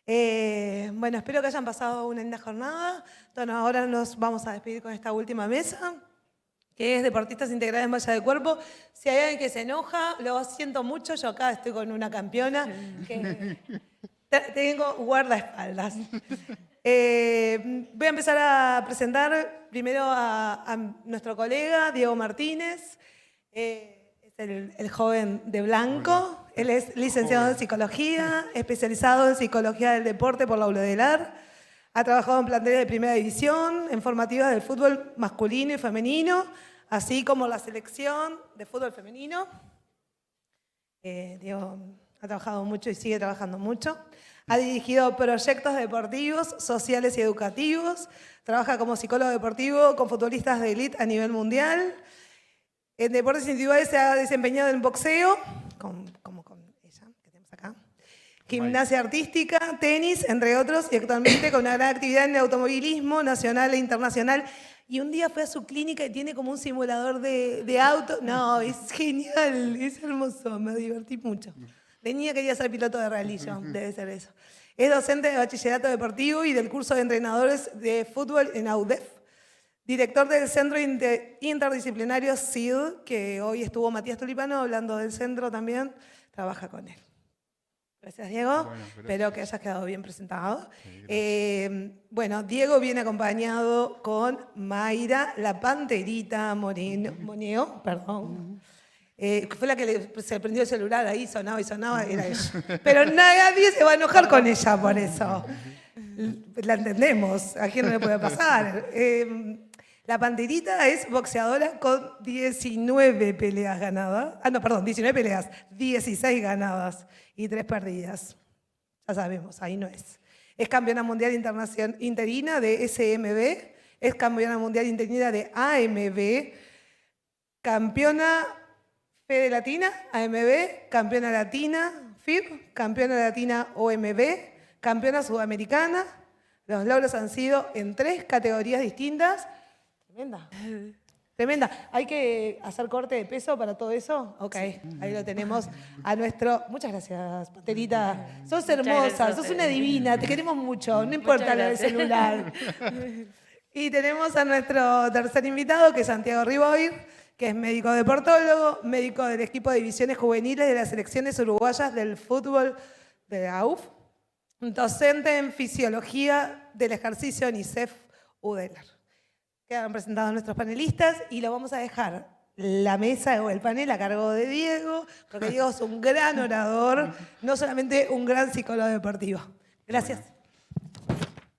Bueno, espero que hayan pasado una linda jornada. Bueno, ahora nos vamos a despedir con esta última mesa, que es Deportistas Integrales en Malla de Cuerpo. Si hay alguien que se enoja, lo siento mucho, yo acá estoy con una campeona que tengo guardaespaldas. Voy a empezar a presentar primero a nuestro colega Diego Martínez. Es el joven de blanco. Hola. Él es licenciado en Psicología, especializado en Psicología del Deporte por la UDELAR. Ha trabajado en planteles de primera división, en formativas del fútbol masculino y femenino, así como la selección de fútbol femenino. Diego ha trabajado mucho y sigue trabajando mucho. Ha dirigido proyectos deportivos, sociales y educativos. Trabaja como psicólogo deportivo con futbolistas de élite a nivel mundial. En deportes individuales se ha desempeñado en boxeo, como con ella, que tenemos acá. Gimnasia artística, tenis, entre otros, y actualmente con una gran actividad en el automovilismo nacional e internacional. Y un día fue a su clínica y tiene como un simulador de auto. No, es genial, es hermoso, me divertí mucho. De niña quería ser piloto de rally yo, debe ser eso. Es docente de bachillerato deportivo y del curso de entrenadores de fútbol en AUDEF. Director del Centro Interdisciplinario CID, que hoy estuvo Matías Tulipano hablando del centro también, trabaja con él. Gracias, Diego. Bueno, gracias. Espero que hayas quedado bien presentado. Sí, bueno, Diego viene acompañado con Mayra, la panterita Moneo, perdón. Fue la que se prendió el celular ahí, sonaba y sonaba, era ella. Pero nadie se va a enojar con ella por eso. La entendemos, a quién no le puede pasar. La panterita es boxeadora con 19 peleas ganadas. Ah, no, perdón, 19 peleas, 16 ganadas y 3 perdidas. Ya sabemos, ahí no es. Es campeona mundial interina de SMB, es campeona mundial interina de AMB, campeona Fede Latina, AMB, campeona latina, FIB, campeona latina OMB, campeona sudamericana. Los logros han sido en 3 categorías distintas. Tremenda. Tremenda. ¿Hay que hacer corte de peso para todo eso? Ok, ahí lo tenemos a nuestro... Muchas gracias, Paterita. Sos hermosa, sos una divina, te queremos mucho, no importa lo del celular. Y tenemos a nuestro tercer invitado, que es Santiago Riboir, que es médico deportólogo, médico del equipo de divisiones juveniles de las selecciones uruguayas del fútbol de la AUF, docente en fisiología del ejercicio en ISEF UDELAR. Quedan presentados nuestros panelistas y lo vamos a dejar la mesa o el panel a cargo de Diego, porque Diego es un gran orador, no solamente un gran psicólogo deportivo. Gracias.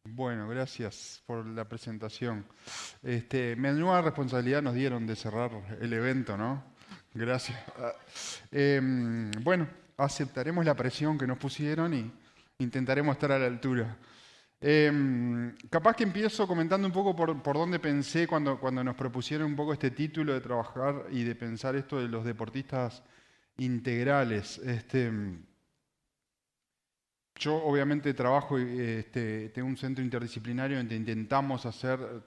Bueno, gracias por la presentación. Menuda responsabilidad nos dieron de cerrar el evento, ¿no? Gracias. Bueno, aceptaremos la presión que nos pusieron y intentaremos estar a la altura. Capaz que empiezo comentando un poco por dónde pensé cuando nos propusieron un poco este título de trabajar y de pensar esto de los deportistas integrales. Yo obviamente trabajo, tengo un centro interdisciplinario donde intentamos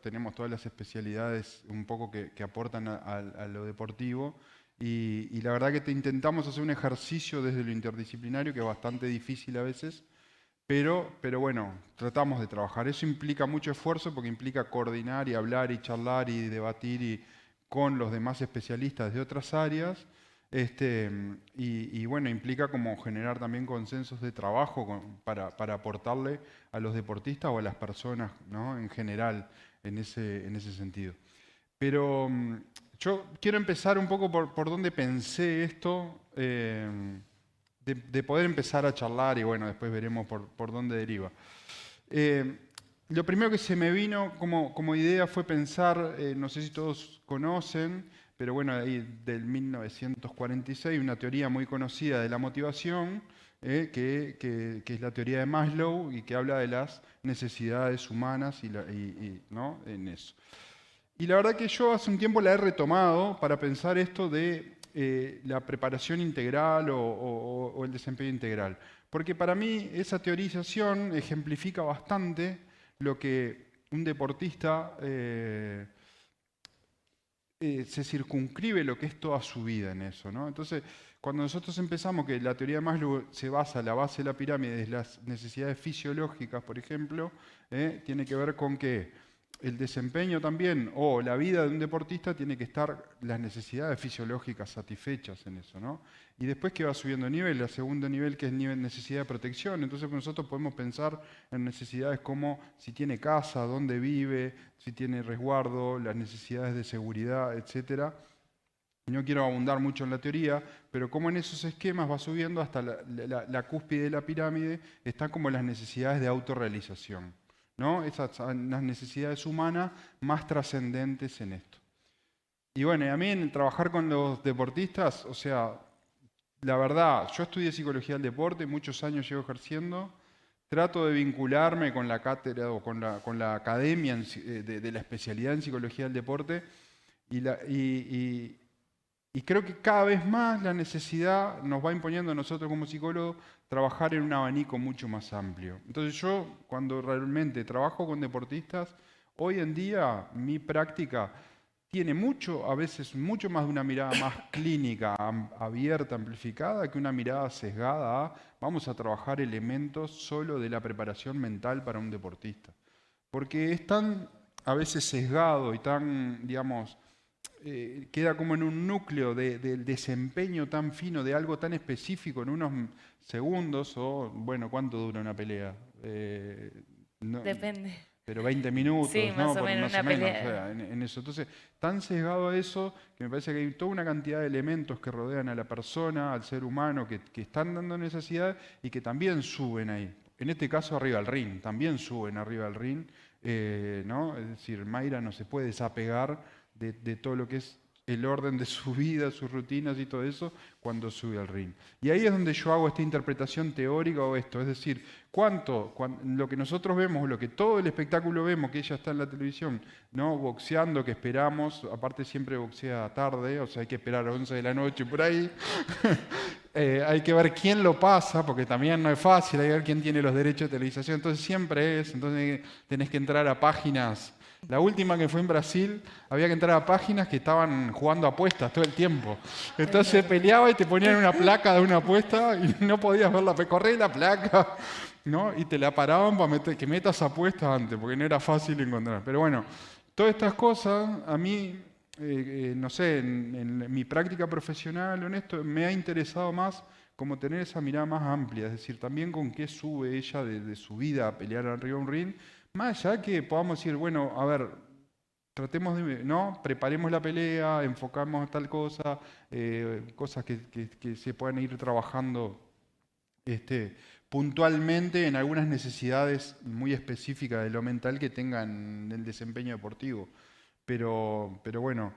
tenemos todas las especialidades un poco que aportan a lo deportivo y la verdad que intentamos hacer un ejercicio desde lo interdisciplinario que es bastante difícil a veces, pero bueno, tratamos de trabajar. Eso implica mucho esfuerzo porque implica coordinar y hablar y charlar y debatir con los demás especialistas de otras áreas. Y bueno, implica como generar también consensos de trabajo para aportarle a los deportistas o a las personas, ¿no? En general, en ese sentido. Pero yo quiero empezar un poco por dónde pensé esto, de poder empezar a charlar y bueno, después veremos por dónde deriva. Lo primero que se me vino como idea fue pensar, no sé si todos conocen, pero bueno, ahí del 1946, una teoría muy conocida de la motivación, que es la teoría de Maslow y que habla de las necesidades humanas ¿no? En eso. Y la verdad que yo hace un tiempo la he retomado para pensar esto de la preparación integral o el desempeño integral. Porque para mí esa teorización ejemplifica bastante lo que un deportista se circunscribe lo que es toda su vida en eso, ¿no? Entonces, cuando nosotros empezamos, que la teoría de Maslow se basa, la base de la pirámide es las necesidades fisiológicas, por ejemplo, tiene que ver con que el desempeño también, o la vida de un deportista, tiene que estar las necesidades fisiológicas satisfechas en eso, ¿no? Y después que va subiendo de nivel, el segundo nivel que es el nivel de necesidad de protección, entonces nosotros podemos pensar en necesidades como si tiene casa, dónde vive, si tiene resguardo, las necesidades de seguridad, etcétera. No quiero abundar mucho en la teoría, pero como en esos esquemas va subiendo hasta la cúspide de la pirámide, están como las necesidades de autorrealización, ¿no? Esas son las necesidades humanas más trascendentes en esto. Y bueno, y a mí en trabajar con los deportistas, o sea, la verdad, yo estudié psicología del deporte, muchos años llevo ejerciendo, trato de vincularme con la cátedra o con la academia de la especialidad en psicología del deporte, y, y creo que cada vez más la necesidad nos va imponiendo a nosotros como psicólogos trabajar en un abanico mucho más amplio. Entonces yo, cuando realmente trabajo con deportistas, hoy en día mi práctica tiene mucho, a veces mucho más de una mirada más clínica, abierta, amplificada, que una mirada sesgada a vamos a trabajar elementos solo de la preparación mental para un deportista. Porque es tan a veces sesgado y tan, digamos, queda como en un núcleo del desempeño tan fino de algo tan específico en unos segundos o, bueno, ¿cuánto dura una pelea? No, Depende. pero 20 Sí, minutos, más ¿no? o menos Más o una menos, o pelea. sea, en eso. Entonces, tan sesgado a eso que me parece que hay toda una cantidad de elementos que rodean a la persona, al ser humano, que están dando necesidad y que también suben ahí. En este caso, arriba del ring, también suben arriba del ring, ¿no? Es decir, Mayra no se puede desapegar de todo lo que es el orden de su vida, sus rutinas y todo eso cuando sube al ring. Y ahí es donde yo hago esta interpretación teórica o esto, es decir, lo que nosotros vemos, lo que todo el espectáculo vemos, que ella está en la televisión, ¿no? Boxeando, que esperamos, aparte siempre boxea tarde, o sea, hay que esperar a 11 de la noche por ahí. Hay que ver quién lo pasa, porque también no es fácil, hay que ver quién tiene los derechos de televisación, entonces siempre entonces tenés que entrar a páginas. La última que fue en Brasil, había que entrar a páginas que estaban jugando apuestas todo el tiempo. Entonces peleaba y te ponían una placa de una apuesta y no podías verla, corre la placa, ¿no? Y te la paraban para que metas apuestas antes, porque no era fácil encontrar. Pero bueno, todas estas cosas, a mí, no sé, en mi práctica profesional, honesto, me ha interesado más como tener esa mirada más amplia, es decir, también con qué sube ella de su vida a pelear arriba de un ring, más allá que podamos decir, bueno, a ver, tratemos de, ¿no? Preparemos la pelea, enfocamos tal cosa, cosas que se puedan ir trabajando puntualmente en algunas necesidades muy específicas de lo mental que tengan el desempeño deportivo. Pero bueno,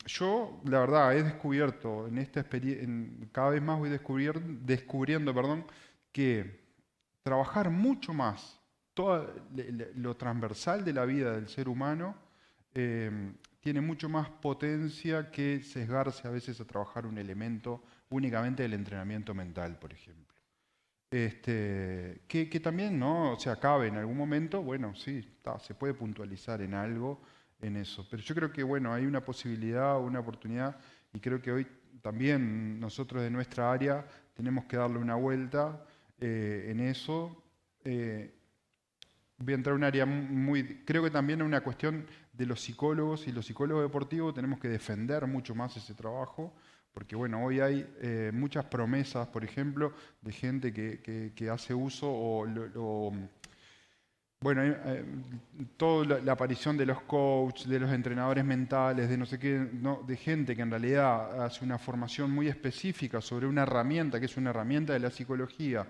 yo la verdad he descubierto en esta experiencia, cada vez más voy descubriendo, perdón, que trabajar mucho más todo lo transversal de la vida del ser humano tiene mucho más potencia que sesgarse a veces a trabajar un elemento únicamente del entrenamiento mental, por ejemplo. Que también, ¿no? O sea, cabe en algún momento, bueno, sí, se puede puntualizar en algo, en eso. Pero yo creo que, bueno, hay una posibilidad, una oportunidad, y creo que hoy también nosotros de nuestra área tenemos que darle una vuelta en eso. Voy a entrar en un área muy, creo que también es una cuestión de los psicólogos y los psicólogos deportivos tenemos que defender mucho más ese trabajo, porque bueno, hoy hay muchas promesas, por ejemplo, de gente que hace uso bueno, toda la aparición de los coaches, de los entrenadores mentales, de no sé qué, no, de gente que en realidad hace una formación muy específica sobre una herramienta, que es una herramienta de la psicología,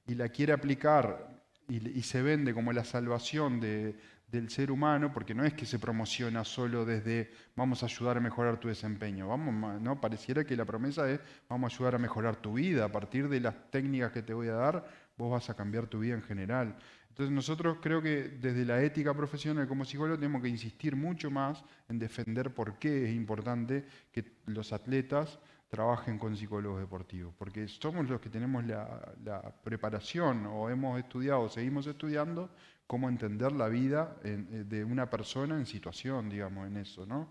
y la quiere aplicar y se vende como la salvación del ser humano, porque no es que se promociona solo desde vamos a ayudar a mejorar tu desempeño, ¿no? Pareciera que la promesa es vamos a ayudar a mejorar tu vida, a partir de las técnicas que te voy a dar, vos vas a cambiar tu vida en general. Entonces nosotros creo que desde la ética profesional como psicólogos tenemos que insistir mucho más en defender por qué es importante que los atletas trabajen con psicólogos deportivos, porque somos los que tenemos la preparación o hemos estudiado o seguimos estudiando cómo entender la vida de una persona en situación, digamos, en eso, ¿no?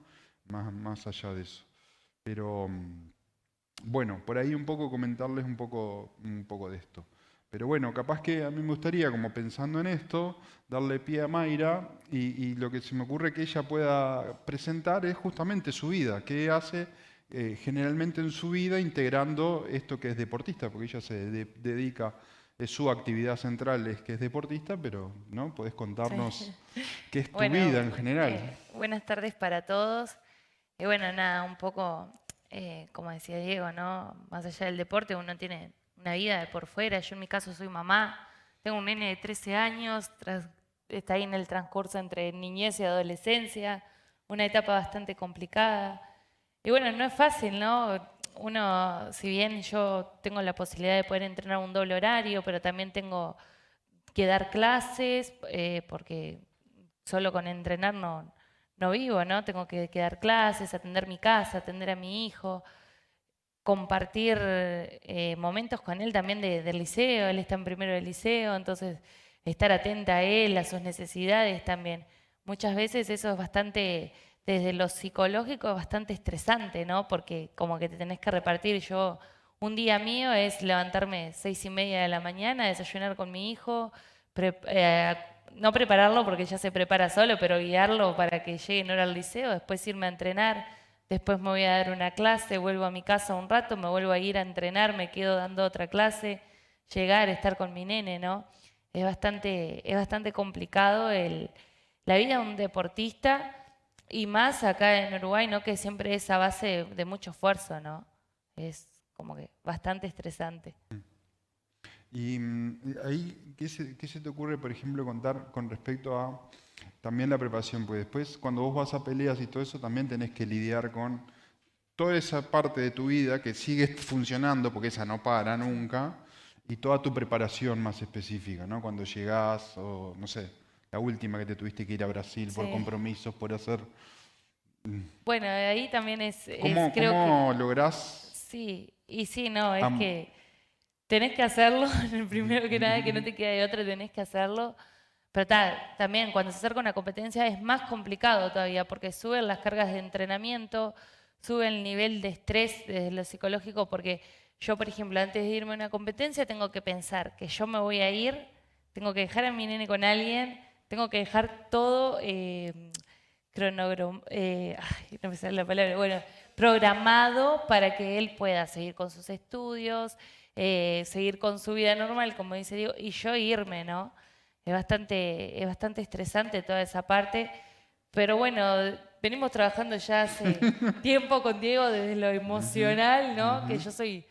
Más allá de eso. Pero bueno, por ahí un poco comentarles un poco de esto. Pero bueno, capaz que a mí me gustaría, como pensando en esto, darle pie a Mayra y lo que se me ocurre que ella pueda presentar es justamente su vida, qué hace generalmente en su vida integrando esto que es deportista, porque ella se dedica, su actividad central es que es deportista, pero ¿no? Podés contarnos qué es tu vida Bueno, en general. buenas tardes para todos. Y bueno, nada, un poco, como decía Diego, ¿no? Más allá del deporte, uno tiene una vida de por fuera. Yo en mi caso soy mamá, tengo un nene de 13 años, está ahí en el transcurso entre niñez y adolescencia, una etapa bastante complicada. Y bueno, no es fácil, ¿no? Uno, si bien yo tengo la posibilidad de poder entrenar un doble horario, pero también tengo que dar clases, porque solo con entrenar no vivo, ¿no? Tengo que dar clases, atender mi casa, atender a mi hijo, compartir momentos con él también del liceo. Él está en primero del liceo, entonces estar atenta a él, a sus necesidades también. Muchas veces eso es bastante, desde lo psicológico, bastante estresante, ¿no? Porque como que te tenés que repartir. Un día mío es levantarme 6:30 de la mañana, desayunar con mi hijo, no prepararlo porque ya se prepara solo, pero guiarlo para que llegue en hora al liceo, después irme a entrenar, después me voy a dar una clase, vuelvo a mi casa un rato, me vuelvo a ir a entrenar, me quedo dando otra clase, llegar, estar con mi nene, ¿no? Es bastante complicado la vida de un deportista y más acá en Uruguay, ¿no? Que siempre es a base de mucho esfuerzo, ¿no? Es como que bastante estresante. Y ahí, qué se te ocurre, por ejemplo, contar con respecto a también la preparación? Pues después, cuando vos vas a peleas y todo eso, también tenés que lidiar con toda esa parte de tu vida que sigue funcionando, porque esa no para nunca, y toda tu preparación más específica, ¿no? Cuando llegás, o no sé, la última que te tuviste que ir a Brasil por Sí. compromisos, por hacer... Bueno, ahí también es ¿Cómo, creo que, cómo lográs... sí, y sí, no, es am- que tenés que hacerlo, primero que nada, que no te queda de otra, tenés que hacerlo. Pero también cuando se acerca una competencia es más complicado todavía, porque suben las cargas de entrenamiento, sube el nivel de estrés desde lo psicológico, porque yo, por ejemplo, antes de irme a una competencia tengo que pensar que yo me voy a ir, tengo que dejar a mi nene con alguien, tengo que dejar todo ay, no me sale la palabra, bueno, programado para que él pueda seguir con sus estudios, seguir con su vida normal, como dice Diego, y yo irme, ¿no? Es bastante estresante toda esa parte, pero bueno, venimos trabajando ya hace tiempo con Diego desde lo Ujú, emocional, ¿no? Que ujú. yo soy,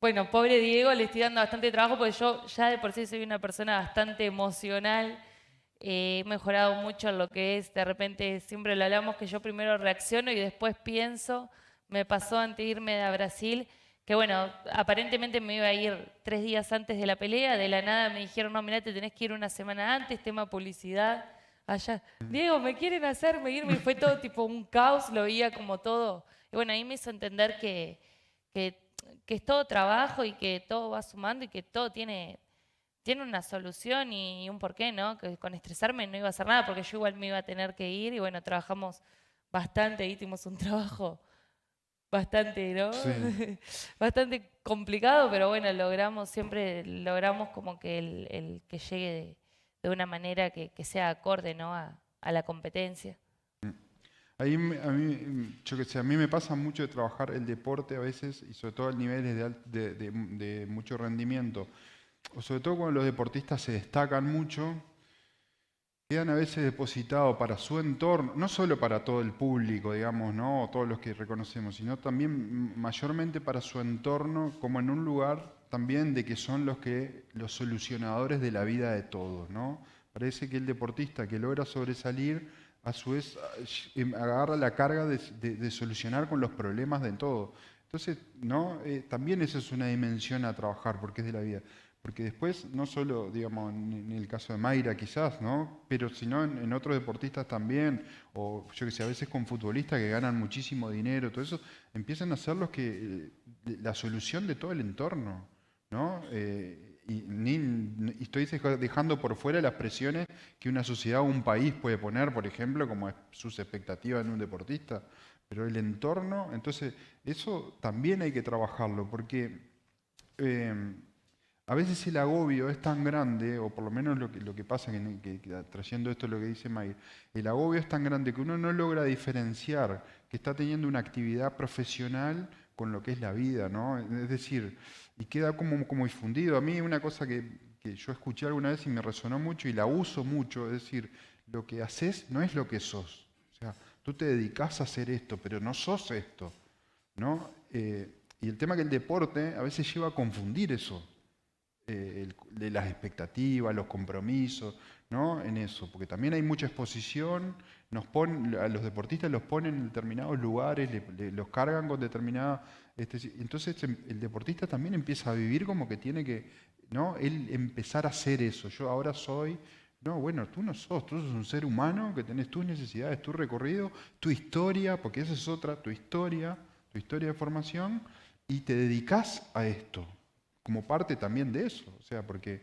bueno, pobre Diego, le estoy dando bastante trabajo porque yo ya de por sí soy una persona bastante emocional. He mejorado mucho en lo que es, de repente siempre lo hablamos que yo primero reacciono y después pienso. Me pasó antes de irme a Brasil, que bueno, aparentemente me iba a ir 3 días antes de la pelea, de la nada me dijeron, no, mirá, te tenés que ir una semana antes, tema publicidad, allá. Diego, me quieren hacerme irme y fue todo tipo un caos, lo veía como todo. Y bueno, ahí me hizo entender que, que es todo trabajo y que todo va sumando y que todo tiene una solución y un porqué, ¿no? Que con estresarme no iba a hacer nada porque yo igual me iba a tener que ir y bueno, trabajamos bastante, ahí tuvimos un trabajo bastante, ¿no? Sí. Bastante complicado, pero bueno, siempre logramos como que el que llegue de una manera que sea acorde, ¿no? A la competencia. Ahí a mí, yo qué sé, a mí me pasa mucho de trabajar el deporte a veces y sobre todo a niveles de mucho rendimiento, o sobre todo cuando los deportistas se destacan mucho, quedan a veces depositados para su entorno, no solo para todo el público, digamos, ¿no? O todos los que reconocemos, sino también mayormente para su entorno, como en un lugar también de que son los solucionadores de la vida de todos, ¿no? Parece que el deportista que logra sobresalir, a su vez, agarra la carga de solucionar con los problemas de todo. Entonces, ¿no? También esa es una dimensión a trabajar, porque es de la vida. Porque después, no solo, digamos, en el caso de Mayra quizás, ¿no? Pero sino en otros deportistas también, o yo que sé, a veces con futbolistas que ganan muchísimo dinero, todo eso, empiezan a ser la solución de todo el entorno, ¿no? Y estoy dejando por fuera las presiones que una sociedad o un país puede poner, por ejemplo, como es sus expectativas en un deportista. pero el entorno, entonces eso también hay que trabajarlo, porque a veces el agobio es tan grande, o por lo menos lo que pasa, trayendo esto lo que dice May, el agobio es tan grande que uno no logra diferenciar que está teniendo una actividad profesional con lo que es la vida, ¿no? Es decir, y queda como difundido. A mí una cosa que yo escuché alguna vez y me resonó mucho y la uso mucho, es decir, lo que haces no es lo que sos. O sea, tú te dedicás a hacer esto, pero no sos esto, ¿no? Y el tema que el deporte a veces lleva a confundir eso, de las expectativas, los compromisos, ¿no? En eso, porque también hay mucha exposición, a los deportistas los ponen en determinados lugares, los cargan con determinadas... entonces el deportista también empieza a vivir como que tiene que, ¿no? Él empezar a hacer eso. Yo ahora soy... No, bueno, tú no sos, tú sos un ser humano que tenés tus necesidades, tu recorrido, tu historia, porque esa es otra, tu historia de formación, y te dedicás a esto, como parte también de eso. O sea, porque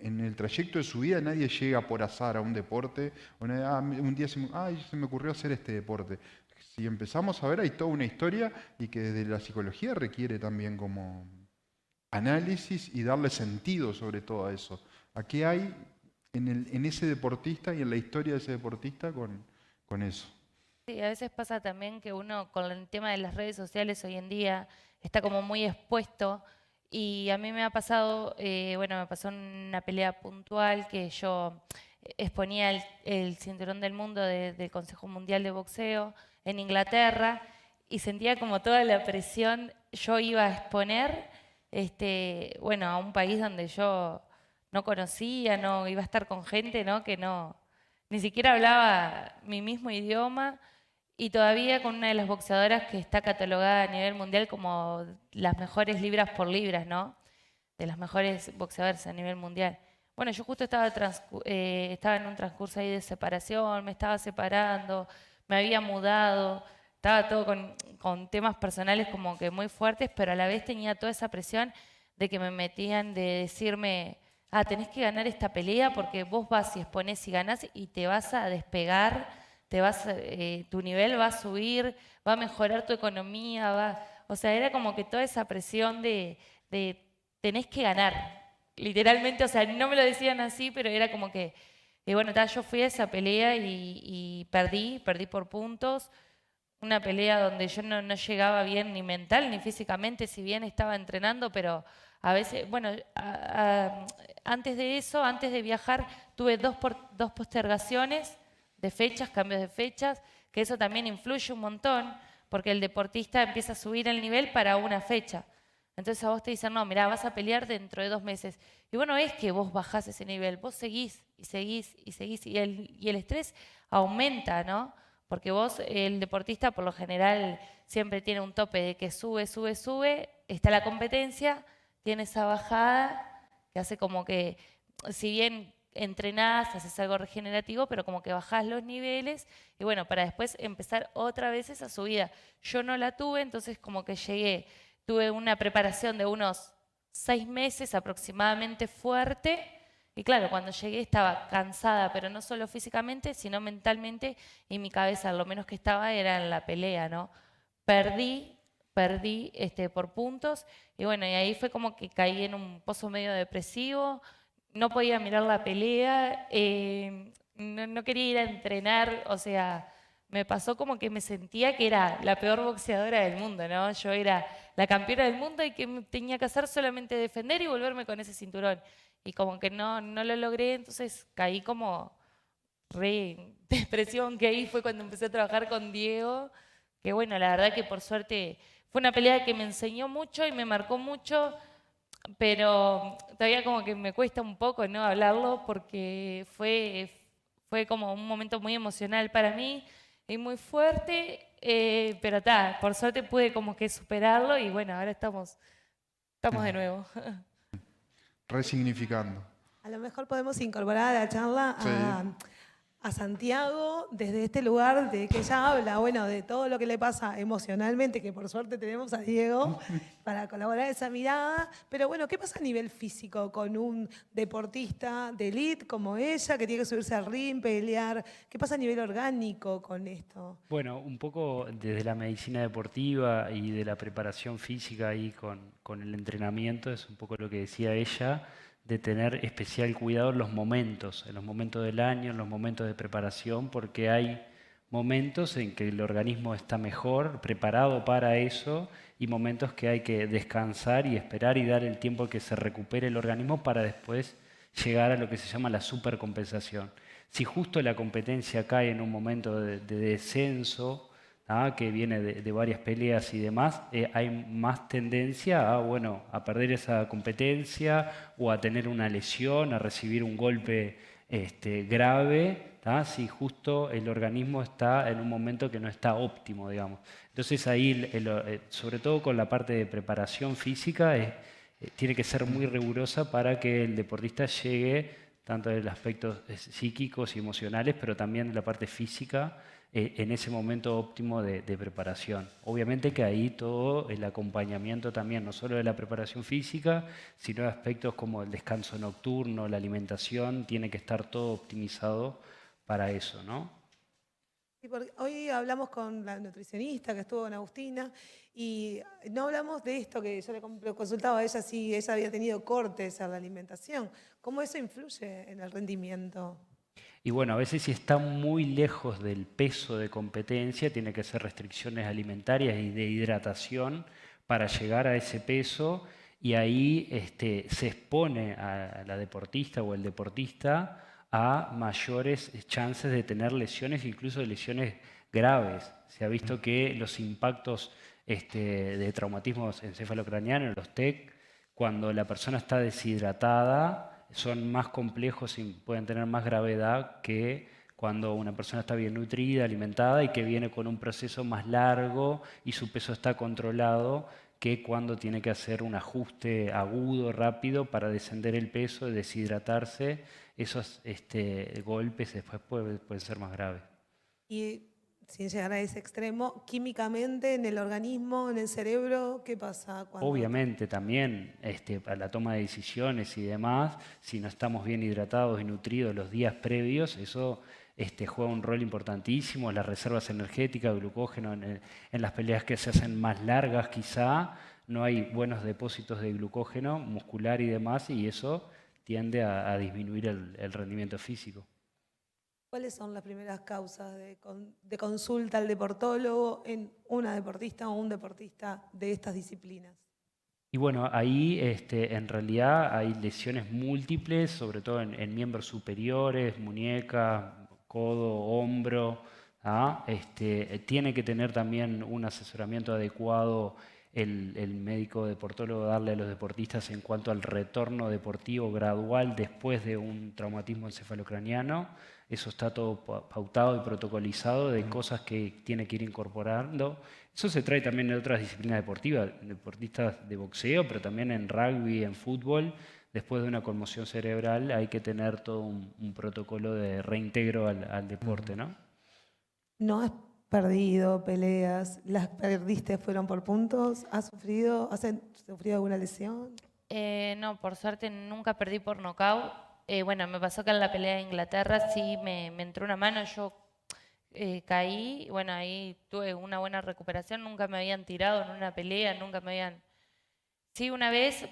en el trayecto de su vida nadie llega por azar a un deporte, un día se me ocurrió hacer este deporte. Si empezamos a ver, hay toda una historia y que desde la psicología requiere también como análisis y darle sentido sobre todo a eso. ¿A qué hay en ese deportista y en la historia de ese deportista con eso? Sí, a veces pasa también que uno con el tema de las redes sociales hoy en día está como muy expuesto y a mí me ha pasado, bueno, me pasó en una pelea puntual que yo exponía el cinturón del mundo del Consejo Mundial de Boxeo en Inglaterra y sentía como toda la presión, yo iba a exponer, bueno, a un país donde yo no conocía, no iba a estar con gente, ¿no? Que no, ni siquiera hablaba mi mismo idioma y todavía con una de las boxeadoras que está catalogada a nivel mundial como las mejores libras por libras, ¿no? De las mejores boxeadoras a nivel mundial. Bueno, yo justo estaba en un transcurso ahí de separación, me estaba separando, me había mudado, estaba todo con temas personales como que muy fuertes, pero a la vez tenía toda esa presión de que me metían de decirme, tenés que ganar esta pelea porque vos vas y exponés y ganás y te vas a despegar, tu nivel va a subir, va a mejorar tu economía, o sea, era como que toda esa presión de tenés que ganar. Literalmente, o sea, no me lo decían así, pero era como que, bueno, yo fui a esa pelea y perdí por puntos. Una pelea donde yo no llegaba bien ni mental ni físicamente, si bien estaba entrenando, pero a veces, bueno, antes de eso, antes de viajar, tuve dos postergaciones de fechas, cambios de fechas, que eso también influye un montón, porque el deportista empieza a subir el nivel para una fecha. Entonces a vos te dicen, no, mirá, vas a pelear dentro de 2 meses. Y bueno, es que vos bajás ese nivel, vos seguís y seguís y seguís y el estrés aumenta, ¿no? Porque vos, el deportista por lo general siempre tiene un tope de que sube, sube, sube, está la competencia, tiene esa bajada que hace como que, si bien entrenás, haces algo regenerativo, pero como que bajás los niveles y bueno, para después empezar otra vez esa subida. Yo no la tuve, entonces como que tuve una preparación de unos 6 meses aproximadamente fuerte. Y claro, cuando llegué estaba cansada, pero no solo físicamente, sino mentalmente, y mi cabeza, lo menos que estaba, era en la pelea, ¿no? Perdí por puntos, y bueno, y ahí fue como que caí en un pozo medio depresivo, no podía mirar la pelea, no quería ir a entrenar, o sea, me pasó como que me sentía que era la peor boxeadora del mundo, ¿no? Yo era la campeona del mundo y que tenía que hacer solamente defender y volverme con ese cinturón y como que no lo logré, entonces caí como re depresión, que ahí fue cuando empecé a trabajar con Diego, que bueno, la verdad que por suerte fue una pelea que me enseñó mucho y me marcó mucho, pero todavía como que me cuesta un poco no hablarlo porque fue como un momento muy emocional para mí y muy fuerte, pero por suerte pude como que superarlo y bueno, ahora estamos de nuevo. Resignificando. A lo mejor podemos incorporar a la charla Sí. a Santiago desde este lugar de que ella habla, bueno, de todo lo que le pasa emocionalmente, que por suerte tenemos a Diego para colaborar esa mirada. Pero bueno, ¿qué pasa a nivel físico con un deportista de élite como ella, que tiene que subirse al ring, pelear? ¿Qué pasa a nivel orgánico con esto? Bueno, un poco desde la medicina deportiva y de la preparación física y con el entrenamiento, es un poco lo que decía ella, de tener especial cuidado en los momentos del año, en los momentos de preparación, porque hay momentos en que el organismo está mejor, preparado para eso, y momentos que hay que descansar y esperar y dar el tiempo que se recupere el organismo para después llegar a lo que se llama la supercompensación. Si justo la competencia cae en un momento de descenso, que viene de varias peleas y demás, hay más tendencia a, bueno, a perder esa competencia o a tener una lesión, a recibir un golpe grave, si justo el organismo está en un momento que no está óptimo, digamos. Entonces ahí, sobre todo con la parte de preparación física, tiene que ser muy rigurosa para que el deportista llegue tanto en el aspecto psíquicos y emocionales, pero también en la parte física, en ese momento óptimo de preparación. Obviamente que ahí todo el acompañamiento también, no solo de la preparación física, sino de aspectos como el descanso nocturno, la alimentación, tiene que estar todo optimizado para eso, ¿no? Sí, porque hoy hablamos con la nutricionista que estuvo con Agustina y no hablamos de esto que yo le consultaba a ella si ella había tenido cortes en la alimentación. ¿Cómo eso influye en el rendimiento? Y bueno, a veces si está muy lejos del peso de competencia, tiene que hacer restricciones alimentarias y de hidratación para llegar a ese peso y ahí se expone a la deportista o el deportista a mayores chances de tener lesiones, incluso de lesiones graves. Se ha visto que los impactos de traumatismos encefalocranianos, los TEC, cuando la persona está deshidratada, son más complejos y pueden tener más gravedad que cuando una persona está bien nutrida, alimentada y que viene con un proceso más largo y su peso está controlado que cuando tiene que hacer un ajuste agudo, rápido para descender el peso, deshidratarse. Esos golpes después pueden ser más graves. Y sin llegar a ese extremo, químicamente en el organismo, en el cerebro, ¿qué pasa cuando? Obviamente también para la toma de decisiones y demás, si no estamos bien hidratados y nutridos los días previos, eso juega un rol importantísimo. Las reservas energéticas, glucógeno en las peleas que se hacen más largas quizá, no hay buenos depósitos de glucógeno muscular y demás, y eso tiende a disminuir el rendimiento físico. ¿Cuáles son las primeras causas de consulta al deportólogo en una deportista o un deportista de estas disciplinas? Y bueno, ahí en realidad hay lesiones múltiples, sobre todo en miembros superiores, muñeca, codo, hombro. Tiene que tener también un asesoramiento adecuado el médico deportólogo, darle a los deportistas en cuanto al retorno deportivo gradual después de un traumatismo encefalocraniano. Eso está todo pautado y protocolizado de cosas que tiene que ir incorporando. Eso se trae también en otras disciplinas deportivas, deportistas de boxeo, pero también en rugby, en fútbol. Después de una conmoción cerebral hay que tener todo un protocolo de reintegro al deporte, ¿no? ¿No has perdido peleas? ¿Las perdiste fueron por puntos? ¿Has sufrido alguna lesión? No, por suerte nunca perdí por nocaut. Bueno, me pasó que en la pelea de Inglaterra sí me entró una mano, yo caí, bueno, ahí tuve una buena recuperación, nunca me habían tirado en una pelea, nunca me habían... Sí, una vez,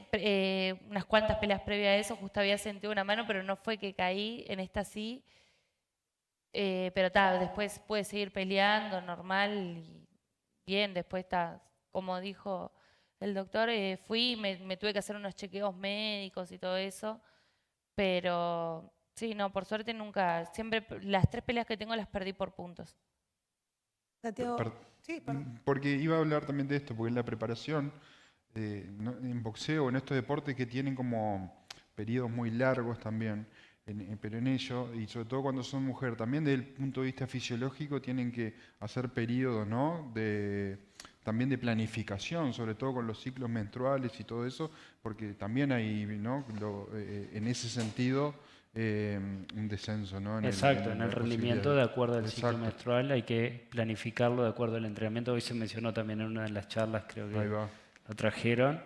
unas cuantas peleas previas a eso, justo había sentido una mano, pero no fue que caí, en esta sí. Pero después pude seguir peleando normal y bien, después como dijo el doctor, fui, me tuve que hacer unos chequeos médicos y todo eso, pero sí, no, por suerte nunca, siempre las 3 peleas que tengo las perdí por puntos. Santiago, Per- sí, perdón. Porque iba a hablar también de esto, porque en la preparación, en boxeo, en estos deportes que tienen como periodos muy largos también, pero en ello, y sobre todo cuando son mujeres, también desde el punto de vista fisiológico tienen que hacer periodos, ¿no? También de planificación, sobre todo con los ciclos menstruales y todo eso, porque también hay, ¿no? En ese sentido, un descenso, ¿no? Exacto, en la el posibilidad. rendimiento de acuerdo al ciclo Exacto. menstrual hay que planificarlo de acuerdo al entrenamiento. Hoy se mencionó también en una de las charlas, creo Ahí que va. lo trajeron.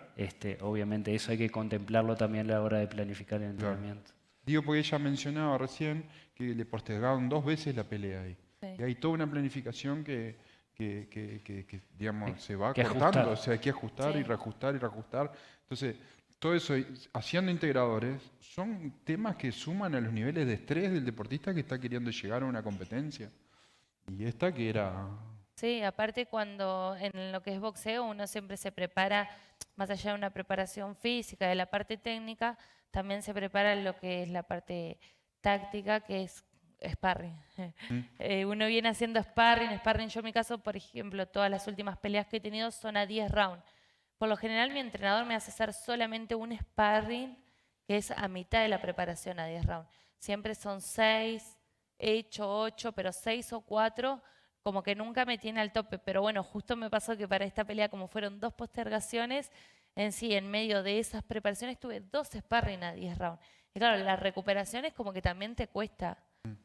Obviamente eso hay que contemplarlo también a la hora de planificar el Claro. entrenamiento. Digo porque ella mencionaba recién que le postergaron 2 veces la pelea ahí. Sí. Y hay toda una planificación que, digamos, se va que cortando, ajustar. o sea, hay que ajustar y Sí. reajustar y reajustar. Entonces, todo eso, haciendo integradores, son temas que suman a los niveles de estrés del deportista que está queriendo llegar a una competencia. Y esta que era... Sí, aparte cuando en lo que es boxeo uno siempre se prepara, más allá de una preparación física, de la parte técnica, también se prepara lo que es la parte táctica, que es sparring. ¿Mm? Uno viene haciendo sparring, yo en mi caso, por ejemplo, todas las últimas peleas que he tenido son a 10 rounds. Por lo general mi entrenador me hace hacer solamente un sparring, que es a mitad de la preparación a 10 rounds. Siempre son 6, he hecho 8, pero 6 o 4 como que nunca me tiene al tope, pero bueno, justo me pasó que para esta pelea, como fueron 2 postergaciones, en sí, en medio de esas preparaciones tuve 2 sparring a 10 rounds. Y claro, la recuperación es como que también te cuesta,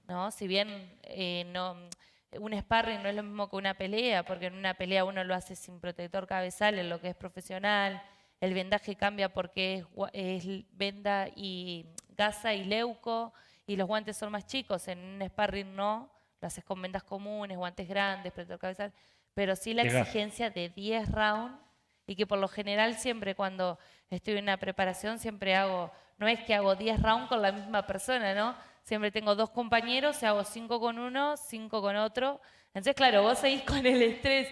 ¿no? Si bien un sparring no es lo mismo que una pelea, porque en una pelea uno lo hace sin protector cabezal, en lo que es profesional, el vendaje cambia porque es venda y gasa y leuco, y los guantes son más chicos, en un sparring no, lo haces con vendas comunes, guantes grandes, protector cabezal, pero sí la Desgaste. exigencia de 10 rounds y que por lo general siempre cuando estoy en una preparación siempre hago, no es que hago 10 rounds con la misma persona, ¿no? Siempre tengo 2 compañeros y hago 5 con uno, 5 con otro. Entonces, claro, vos seguís con el estrés.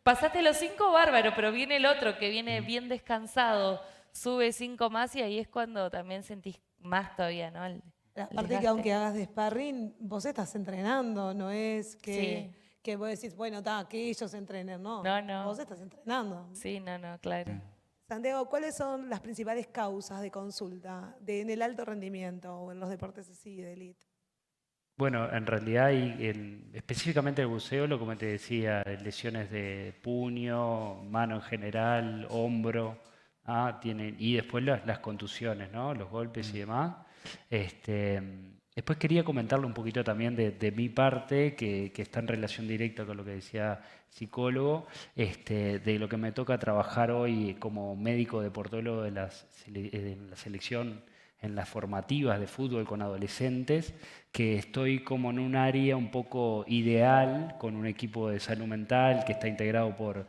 Pasaste los 5, bárbaro, pero viene el otro que viene bien descansado, sube 5 más y ahí es cuando también sentís más todavía, ¿no? El Aparte que desgaste. aunque hagas de sparring, vos estás entrenando, no es que, Sí. que vos decís, bueno, que ellos entrenen, no. No, no. Vos estás entrenando. Sí, no, claro. Santiago, ¿cuáles son las principales causas de consulta en el alto rendimiento o en los deportes así de élite? Bueno, en realidad, específicamente el buceo, lo como te decía, lesiones de puño, mano en general, hombro, y después las contusiones, ¿no? Los golpes y demás. Este, Después quería comentarle un poquito también de mi parte, que está en relación directa con lo que decía psicólogo, de lo que me toca trabajar hoy como médico deportólogo de la selección en las formativas de fútbol con adolescentes, que estoy como en un área un poco ideal, con un equipo de salud mental que está integrado por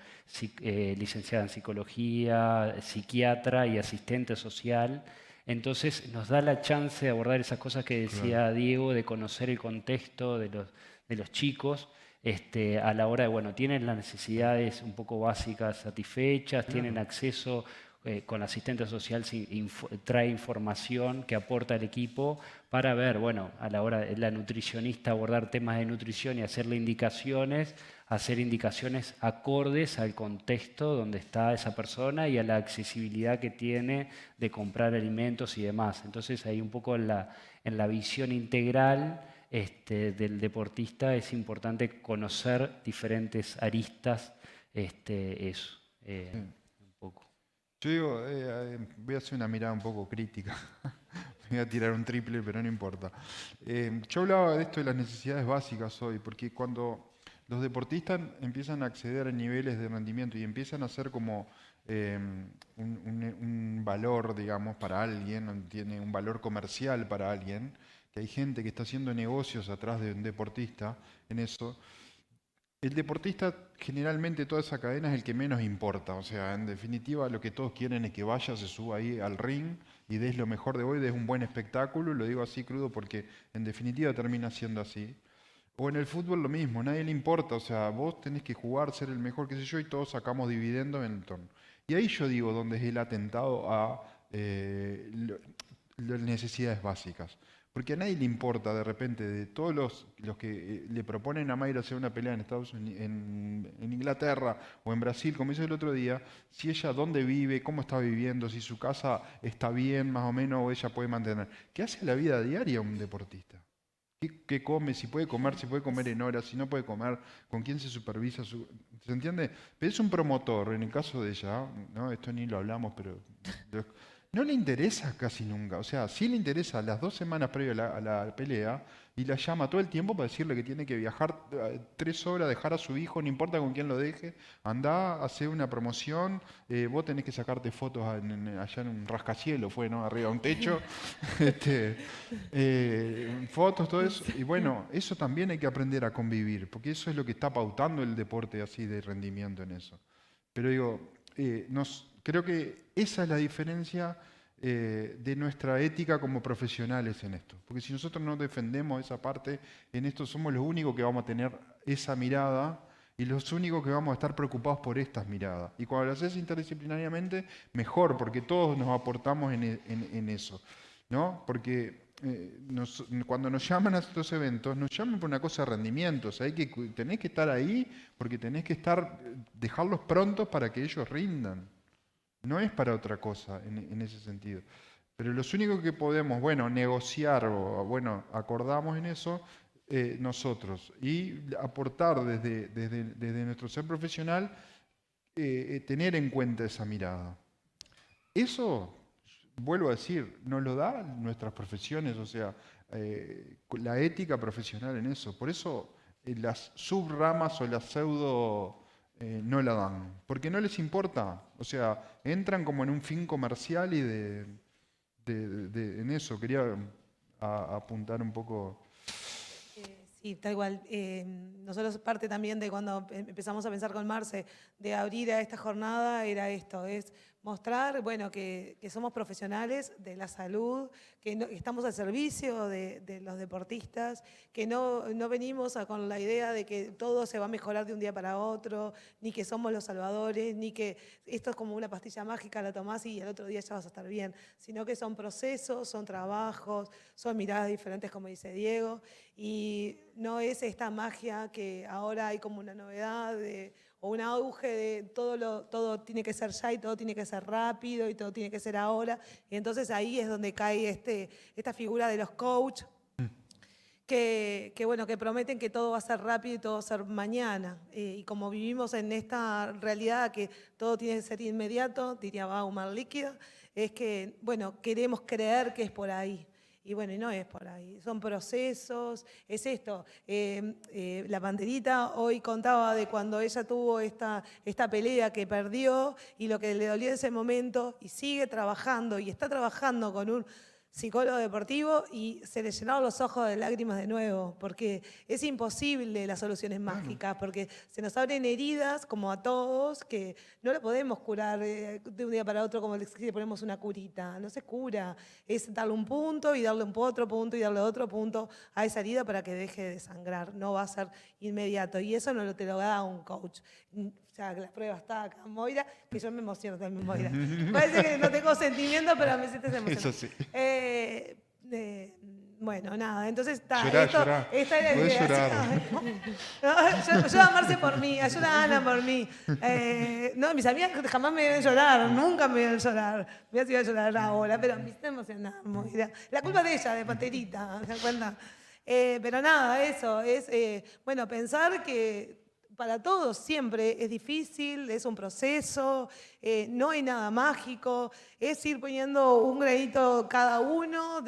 licenciada en psicología, psiquiatra y asistente social. Entonces nos da la chance de abordar esas cosas que decía Diego, de conocer el contexto de los chicos, a la hora de, bueno, tienen las necesidades un poco básicas satisfechas, tienen acceso con la asistente social, trae información que aporta el equipo para ver, bueno, a la hora de la nutricionista abordar temas de nutrición y hacer indicaciones acordes al contexto donde está esa persona y a la accesibilidad que tiene de comprar alimentos y demás. Entonces ahí un poco en la visión integral del deportista es importante conocer diferentes aristas, eso, un poco. Yo digo, voy a hacer una mirada un poco crítica. Me voy a tirar un triple, pero no importa. Yo hablaba de esto de las necesidades básicas hoy, porque cuando los deportistas empiezan a acceder a niveles de rendimiento y empiezan a ser como un valor, digamos, para alguien, tiene un valor comercial para alguien, que hay gente que está haciendo negocios atrás de un deportista en eso. El deportista, generalmente toda esa cadena es el que menos importa. O sea, en definitiva, lo que todos quieren es que vaya, se suba ahí al ring y des lo mejor de hoy, des un buen espectáculo. Lo digo así crudo porque en definitiva termina siendo así. O en el fútbol lo mismo, nadie le importa. O sea, vos tenés que jugar, ser el mejor, qué sé yo, y todos sacamos dividendos en el torneo. Y ahí yo digo donde es el atentado a las necesidades básicas. Porque a nadie le importa de repente, de todos los que le proponen a Mayra hacer una pelea en Estados Unidos, en Inglaterra o en Brasil, como hizo el otro día, si ella dónde vive, cómo está viviendo, si su casa está bien más o menos o ella puede mantener. ¿Qué hace la vida diaria un deportista? ¿Qué come? Si puede comer en horas, si no puede comer, con quién se supervisa. ¿Se entiende? Pero es un promotor, en el caso de ella, ¿no? Esto ni lo hablamos, pero no le interesa casi nunca. O sea, sí le interesa las 2 semanas previas a la pelea y la llama todo el tiempo para decirle que tiene que viajar 3 horas, dejar a su hijo, no importa con quién lo deje, andá, hacer una promoción, vos tenés que sacarte fotos allá en un rascacielos, fue, ¿no? Arriba de un techo, fotos, todo eso. Y bueno, eso también hay que aprender a convivir, porque eso es lo que está pautando el deporte así de rendimiento en eso. Pero digo, creo que esa es la diferencia de nuestra ética como profesionales en esto. Porque si nosotros no defendemos esa parte, en esto somos los únicos que vamos a tener esa mirada y los únicos que vamos a estar preocupados por estas miradas. Y cuando lo haces interdisciplinariamente, mejor, porque todos nos aportamos en eso, ¿no? Porque cuando nos llaman a estos eventos, nos llaman por una cosa de rendimiento. O sea, tenés que estar ahí porque tenés que dejarlos prontos para que ellos rindan. No es para otra cosa en ese sentido. Pero los únicos que podemos, bueno, negociar o, bueno, acordamos en eso, nosotros. Y aportar desde nuestro ser profesional, tener en cuenta esa mirada. Eso, vuelvo a decir, nos lo da nuestras profesiones, o sea, la ética profesional en eso. Por eso las subramas o las pseudo no la dan, porque no les importa. O sea, entran como en un fin comercial y en eso. Quería apuntar un poco. Sí, tal igual. Nosotros parte también de cuando empezamos a pensar con Marce, de abrir a esta jornada, era esto, es mostrar, bueno, que somos profesionales de la salud, que estamos al servicio de los deportistas, que no venimos con la idea de que todo se va a mejorar de un día para otro, ni que somos los salvadores, ni que esto es como una pastilla mágica, la tomás y el otro día ya vas a estar bien, sino que son procesos, son trabajos, son miradas diferentes, como dice Diego, y no es esta magia que ahora hay como una novedad o un auge de todo tiene que ser ya y todo tiene que ser rápido y todo tiene que ser ahora. Y entonces ahí es donde cae esta figura de los coach que prometen que todo va a ser rápido y todo va a ser mañana. Y como vivimos en esta realidad que todo tiene que ser inmediato, diría Bauman líquida, es que, bueno, queremos creer que es por ahí. Y bueno, y no es por ahí, son procesos, es esto. La Panterita hoy contaba de cuando ella tuvo esta pelea que perdió y lo que le dolió en ese momento, y sigue trabajando, y está trabajando con un psicólogo deportivo y se le llenaron los ojos de lágrimas de nuevo, porque es imposible las soluciones mágicas, porque se nos abren heridas, como a todos, que no lo podemos curar de un día para otro como si le ponemos una curita, no se cura, es darle un punto y darle un otro punto y darle otro punto a esa herida para que deje de sangrar, no va a ser inmediato, y eso no te lo da un coach. O sea, que la prueba está acá, Moira, que yo me emociono también, Moira. Parece que no tengo sentimiento, pero me sientes emocionada. Eso sí. Bueno, nada, entonces está. Llorá. Esta era la Podés idea. llorar. No, ayuda a Marce por mí, ayuda a Ana por mí. No, mis amigas jamás me deben llorar, nunca me deben llorar. Me iba a llorar ahora, pero me está emocionada, Moira. La culpa de ella, de Panterita, ¿se dan cuenta? Pero nada, eso, es, bueno, pensar que para todos siempre es difícil, es un proceso, no hay nada mágico, es ir poniendo un granito cada uno,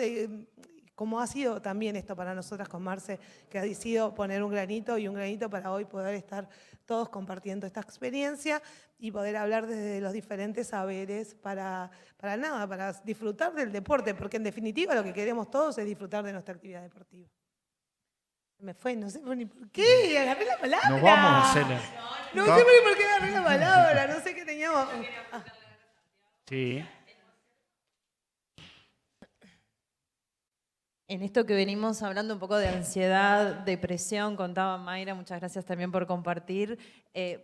como ha sido también esto para nosotras con Marce, que ha decidido poner un granito y un granito para hoy poder estar todos compartiendo esta experiencia y poder hablar desde los diferentes saberes para disfrutar del deporte, porque en definitiva lo que queremos todos es disfrutar de nuestra actividad deportiva. Me fue, no sé ni por qué, agarré la palabra. Nos vamos, Marcela. No sé por qué agarré la palabra, no sé qué teníamos. Sí. En esto que venimos hablando un poco de ansiedad, depresión, contaba Mayra, muchas gracias también por compartir.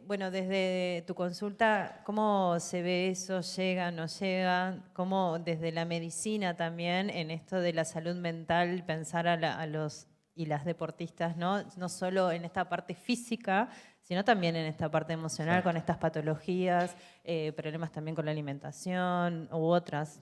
Bueno, desde tu consulta, ¿cómo se ve eso? ¿Llega, no llega? ¿Cómo desde la medicina también, en esto de la salud mental, pensar a los y las deportistas, ¿no? No solo en esta parte física, sino también en esta parte emocional, con estas patologías, problemas también con la alimentación u otras?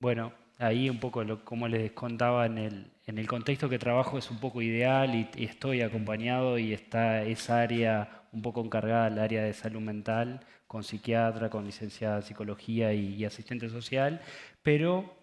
Bueno, ahí un poco, como les contaba, en el contexto que trabajo es un poco ideal y estoy acompañado y está esa área un poco encargada, el área de salud mental, con psiquiatra, con licenciada en psicología y asistente social, pero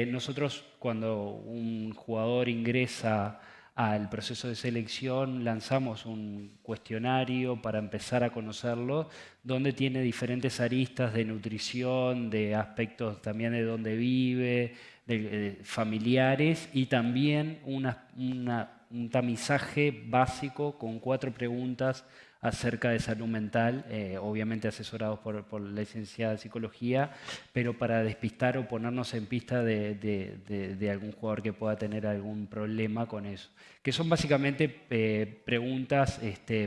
nosotros cuando un jugador ingresa al proceso de selección lanzamos un cuestionario para empezar a conocerlo, donde tiene diferentes aristas de nutrición, de aspectos también de dónde vive, de familiares y también un tamizaje básico con 4 preguntas acerca de salud mental, obviamente asesorados por la licenciada en psicología, pero para despistar o ponernos en pista de algún jugador que pueda tener algún problema con eso. Que son básicamente preguntas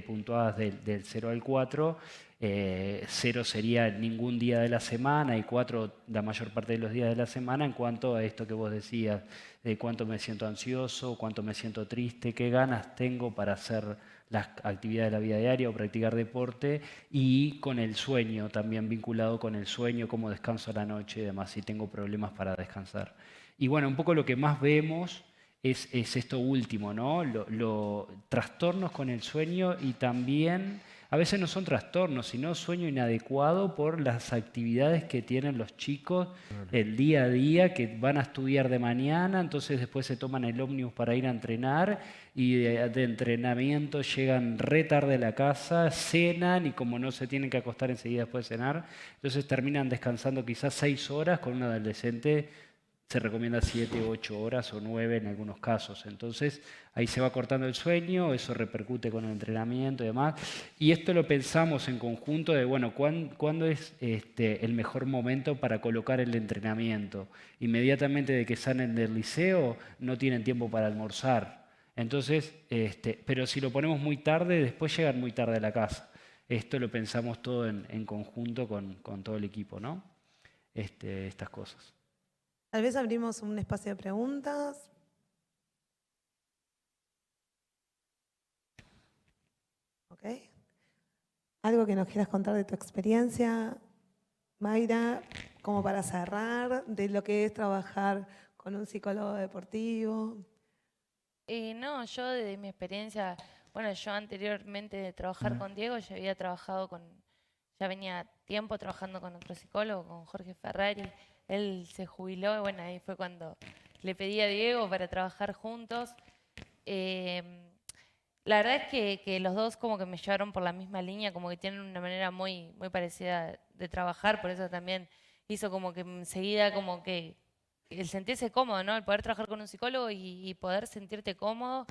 puntuadas del 0 al 4. 0 sería ningún día de la semana y 4 la mayor parte de los días de la semana en cuanto a esto que vos decías, de cuánto me siento ansioso, cuánto me siento triste, qué ganas tengo para hacer las actividades de la vida diaria o practicar deporte, y con el sueño, también vinculado con el sueño, cómo descanso a la noche y demás, si tengo problemas para descansar. Y bueno, un poco lo que más vemos es esto último, ¿no? Trastornos con el sueño y también, a veces no son trastornos, sino sueño inadecuado por las actividades que tienen los chicos el día a día, que van a estudiar de mañana, entonces después se toman el ómnibus para ir a entrenar y de entrenamiento llegan re tarde a la casa, cenan y como no se tienen que acostar enseguida después de cenar, entonces terminan descansando quizás 6 horas con un adolescente. Se recomienda 7, 8 horas o 9 en algunos casos. Entonces, ahí se va cortando el sueño, eso repercute con el entrenamiento y demás. Y esto lo pensamos en conjunto de, bueno, ¿cuándo es el mejor momento para colocar el entrenamiento? Inmediatamente de que salen del liceo, no tienen tiempo para almorzar. Entonces, pero si lo ponemos muy tarde, después llegan muy tarde a la casa. Esto lo pensamos todo en conjunto con todo el equipo, ¿no? Estas cosas. Tal vez abrimos un espacio de preguntas. ¿Ok? ¿Algo que nos quieras contar de tu experiencia, Mayra, como para cerrar, de lo que es trabajar con un psicólogo deportivo? No, yo desde mi experiencia, bueno, yo anteriormente de trabajar con Diego, ya había trabajado ya venía tiempo trabajando con otro psicólogo, con Jorge Ferrari. Él se jubiló y bueno, ahí fue cuando le pedí a Diego para trabajar juntos. La verdad es que los dos como que me llevaron por la misma línea, como que tienen una manera muy, muy parecida de trabajar, por eso también hizo como que enseguida como que el sentirse cómodo, ¿no? El poder trabajar con un psicólogo y poder sentirte cómodo.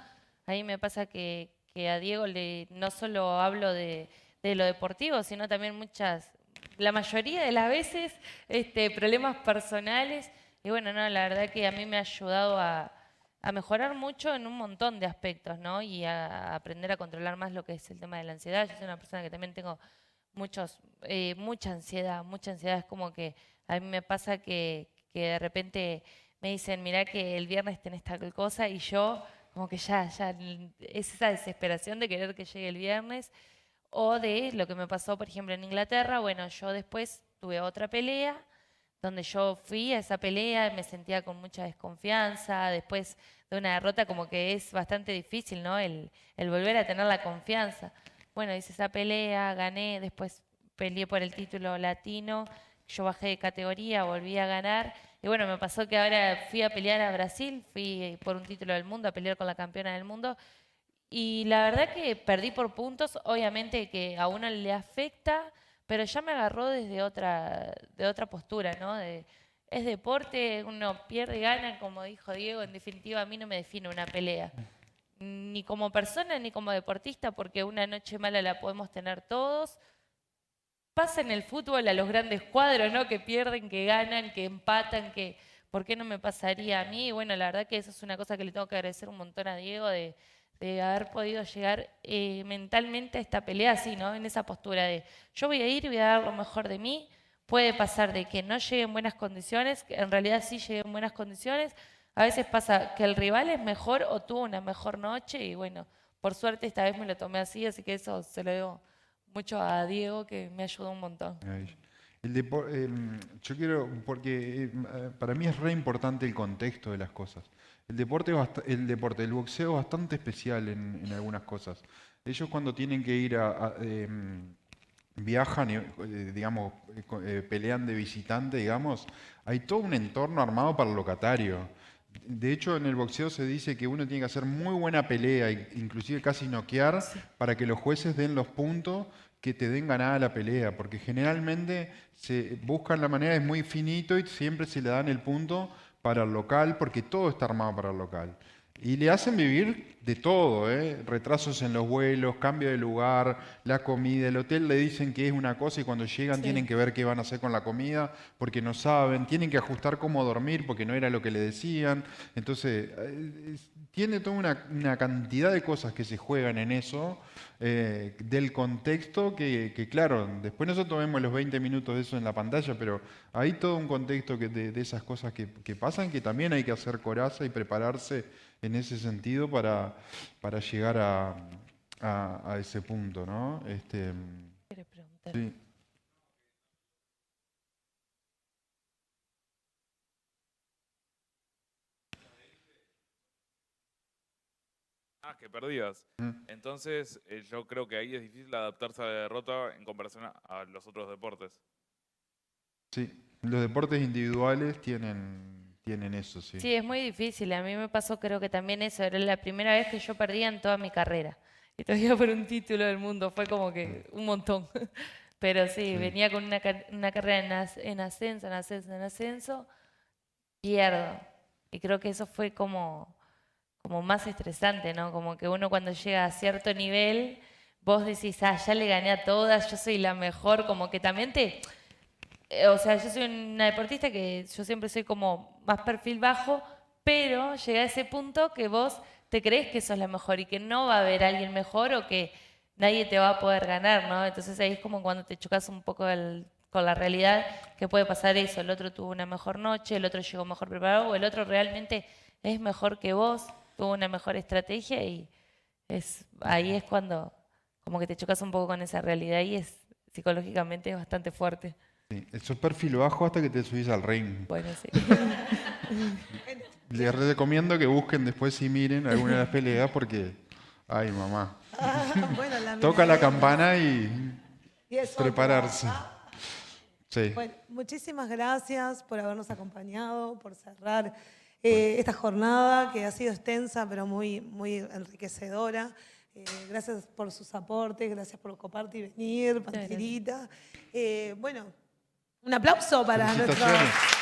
Ahí me pasa que a Diego no solo hablo de lo deportivo, sino también la mayoría de las veces, problemas personales. Y bueno, no, la verdad que a mí me ha ayudado a mejorar mucho en un montón de aspectos, ¿no? Y a aprender a controlar más lo que es el tema de la ansiedad. Yo soy una persona que también tengo mucha ansiedad, mucha ansiedad. Es como que a mí me pasa que de repente me dicen, mirá que el viernes tenés tal cosa, y yo como que ya, es esa desesperación de querer que llegue el viernes. O de lo que me pasó, por ejemplo, en Inglaterra. Bueno, yo después tuve otra pelea, donde yo fui a esa pelea, me sentía con mucha desconfianza. Después de una derrota como que es bastante difícil, ¿no? El volver a tener la confianza. Bueno, hice esa pelea, gané, después peleé por el título latino, yo bajé de categoría, volví a ganar. Y bueno, me pasó que ahora fui a pelear a Brasil, fui por un título del mundo, a pelear con la campeona del mundo. Y la verdad que perdí por puntos, obviamente que a uno le afecta, pero ya me agarró desde de otra postura, ¿no? Es deporte, uno pierde y gana, como dijo Diego, en definitiva a mí no me define una pelea, ni como persona ni como deportista, porque una noche mala la podemos tener todos. Pasa en el fútbol a los grandes cuadros, ¿no? Que pierden, que ganan, que empatan, que ¿por qué no me pasaría a mí? Y bueno, la verdad que eso es una cosa que le tengo que agradecer un montón a Diego de haber podido llegar mentalmente a esta pelea así, ¿no? En esa postura de yo voy a ir y voy a dar lo mejor de mí. Puede pasar de que no llegue en buenas condiciones, que en realidad sí llegue en buenas condiciones. A veces pasa que el rival es mejor o tuvo una mejor noche y bueno, por suerte esta vez me lo tomé así que eso se lo debo mucho a Diego, que me ayudó un montón. Yo quiero, porque para mí es re importante el contexto de las cosas. El boxeo es bastante especial en algunas cosas. Ellos cuando tienen que ir viajan, digamos, pelean de visitante, digamos, hay todo un entorno armado para el locatario. De hecho, en el boxeo se dice que uno tiene que hacer muy buena pelea, inclusive casi noquear, para que los jueces den los puntos que te den ganada la pelea, porque generalmente se buscan la manera, es muy finito y siempre se le dan el punto para el local, porque todo está armado para el local. Y le hacen vivir de todo, retrasos en los vuelos, cambio de lugar, la comida, el hotel le dicen que es una cosa y cuando llegan tienen que ver qué van a hacer con la comida porque no saben, tienen que ajustar cómo dormir porque no era lo que le decían. Entonces, tiene toda una cantidad de cosas que se juegan en eso, del contexto que, claro, después nosotros vemos los 20 minutos de eso en la pantalla, pero hay todo un contexto de esas cosas que pasan que también hay que hacer coraza y prepararse en ese sentido para llegar a ese punto, ¿no? ¿Quieres preguntar? Sí. Que perdidas. Entonces, yo creo que ahí es difícil adaptarse a la derrota en comparación a los otros deportes. Sí, los deportes individuales tienen eso, sí. Sí, es muy difícil. A mí me pasó, creo que también eso. Era la primera vez que yo perdía en toda mi carrera. Y todavía por un título del mundo. Fue como que un montón. Pero sí, venía con una carrera en ascenso. Pierdo. Y creo que eso fue como más estresante, ¿no? Como que uno cuando llega a cierto nivel, vos decís, ya le gané a todas, yo soy la mejor. Como que también o sea, yo soy una deportista que yo siempre soy como más perfil bajo, pero llega a ese punto que vos te crees que sos la mejor y que no va a haber alguien mejor o que nadie te va a poder ganar, ¿no? Entonces ahí es como cuando te chocas un poco con la realidad, que puede pasar eso. El otro tuvo una mejor noche, el otro llegó mejor preparado, o el otro realmente es mejor que vos, tuvo una mejor estrategia y ahí es cuando como que te chocas un poco con esa realidad y psicológicamente es bastante fuerte. Sí, sos perfil bajo hasta que te subís al ring. Bueno, sí. Les recomiendo que busquen después y miren alguna de las peleas porque, ay mamá, Bueno, toca la campana y es prepararse. otra. Sí. Bueno, muchísimas gracias por habernos acompañado, por cerrar esta jornada que ha sido extensa pero muy, muy enriquecedora. Gracias por sus aportes, gracias por coparte y venir, Panterita. Bueno, un aplauso para nuestros... Felicitaciones.